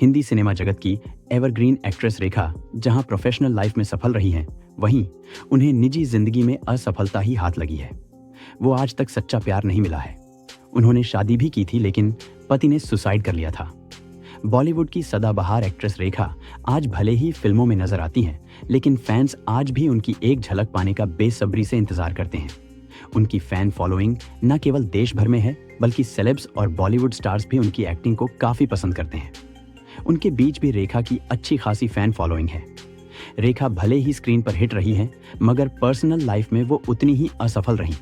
Hindi cinema जगत की evergreen actress रेखा जहां प्रोफेशनल लाइफ में सफल रही हैं, वहीं उन्हें निजी जिंदगी में असफलता ही हाथ लगी है। वो आज तक सच्चा प्यार नहीं मिला है। उन्होंने शादी भी की थी, लेकिन पति ने सुसाइड कर लिया था। बॉलीवुड की सदाबहार एक्ट्रेस रेखा आज भले ही फिल्मों में नजर आती हैं, लेकिन फैंस आज भी उनकी एक झलक पाने का बेसब्री से इंतजार करते हैं। उनकी फैन फॉलोइंग न केवल देश भर में है, बल्कि सेलेब्स और बॉलीवुड स्टार्स भी उनकी एक्टिंग को काफी पसंद करते हैं। उनके बीच भी रेखा की अच्छी खासी फैन फॉलोइंग है। रेखा भले ही स्क्रीन पर हिट रही हैं, मगर पर्सनल लाइफ में वो उतनी ही असफल रहीं।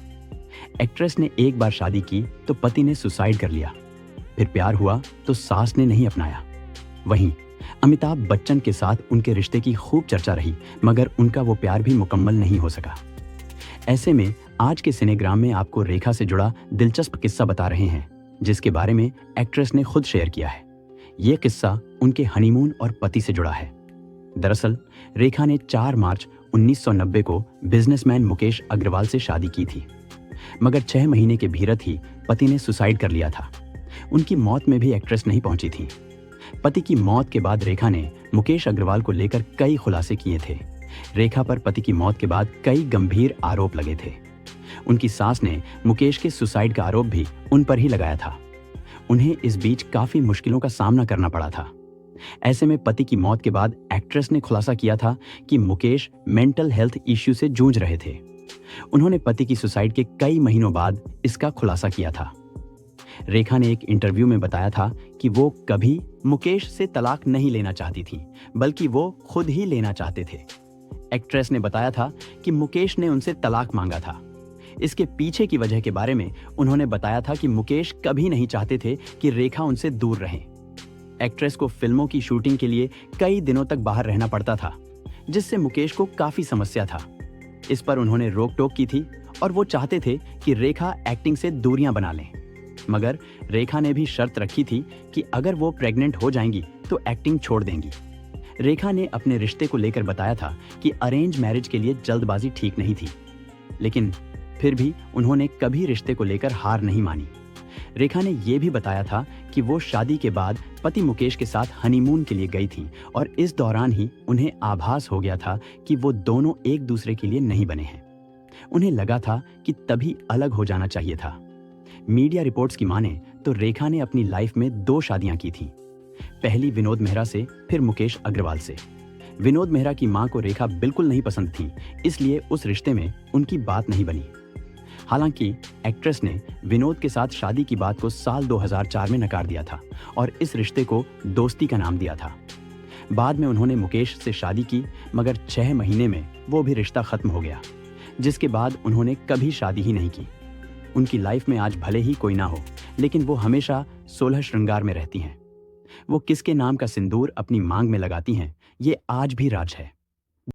एक्ट्रेस ने एक बार शादी की तो पति ने सुसाइड कर लिया, फिर प्यार हुआ तो सास ने नहीं अपनाया। वहीं अमिताभ बच्चन के साथ उनके रिश्ते की खूब चर्चा रही, मगर उनका वो प्यार भी मुकम्मल नहीं हो सका। ऐसे में आज के सिनेग्राम में आपको रेखा से जुड़ा दिलचस्प किस्सा बता रहे हैं, जिसके बारे में एक्ट्रेस ने खुद शेयर किया है। ये किस्सा उनके हनीमून और पति से जुड़ा है। दरअसल रेखा ने 4 मार्च 1990 को बिजनेसमैन मुकेश अग्रवाल से शादी की थी, मगर 6 महीने के भीतर ही पति ने सुसाइड कर लिया था। उनकी मौत में भी एक्ट्रेस नहीं पहुंची थी। पति की मौत के बाद रेखा ने मुकेश अग्रवाल को लेकर कई खुलासे किए थे। रेखा पर पति की मौत के बाद कई गंभीर आरोप लगे थे। उनकी सास ने मुकेश के सुसाइड का आरोप भी उन पर ही लगाया था। उन्हें इस बीच काफी मुश्किलों का सामना करना पड़ा था। ऐसे में पति की मौत के बाद एक्ट्रेस ने खुलासा किया था कि मुकेश मेंटल हेल्थ इश्यू से जूझ रहे थे। उन्होंने पति की सुसाइड के कई महीनों बाद इसका खुलासा किया था। रेखा ने एक इंटरव्यू में बताया था कि वो कभी मुकेश से तलाक नहीं लेना चाहती थी, बल्कि वो खुद ही लेना चाहते थे। एक्ट्रेस ने बताया था कि मुकेश ने उनसे तलाक मांगा था। इसके पीछे की वजह के बारे में उन्होंने बताया था कि मुकेश कभी नहीं चाहते थे कि रेखा उनसे दूर रहें। एक्ट्रेस को फिल्मों की शूटिंग के लिए कई दिनों तक बाहर रहना पड़ता था, जिससे मुकेश को काफी समस्या था। इस पर उन्होंने रोक टोक की थी और वो चाहते थे कि रेखा एक्टिंग से दूरियां बना लें, मगर रेखा ने भी शर्त रखी थी कि अगर वो प्रेग्नेंट हो जाएंगी तो एक्टिंग छोड़ देंगी। रेखा ने अपने रिश्ते को लेकर बताया था कि अरेंज मैरिज के लिए जल्दबाजी ठीक नहीं थी, लेकिन फिर भी उन्होंने कभी रिश्ते को लेकर हार नहीं मानी। रेखा ने यह भी बताया था कि वो शादी के बाद पति मुकेश के साथ हनीमून के लिए गई थी और इस दौरान ही उन्हें आभास हो गया था कि वो दोनों एक दूसरे के लिए नहीं बने हैं। उन्हें लगा था कि तभी अलग हो जाना चाहिए था। मीडिया रिपोर्ट्स की माने तो रेखा ने अपनी लाइफ में 2 शादियां की थीं। पहली विनोद मेहरा से, फिर मुकेश अग्रवाल से। विनोद मेहरा की मां को रेखा बिल्कुल नहीं पसंद थी, इसलिए उस रिश्ते में उनकी बात नहीं बनी। हालांकि एक्ट्रेस ने विनोद के साथ शादी की बात को साल 2004 में नकार दिया था और इस रिश्ते को दोस्ती का नाम दिया था। बाद में उन्होंने मुकेश से शादी की, मगर 6 महीने में वो भी रिश्ता खत्म हो गया, जिसके बाद उन्होंने कभी शादी ही नहीं की। उनकी लाइफ में आज भले ही कोई ना हो, लेकिन वो हमेशा 16 श्रृंगार में रहती हैं। वो किसके नाम का सिंदूर अपनी मांग में लगाती हैं, ये आज भी राज है।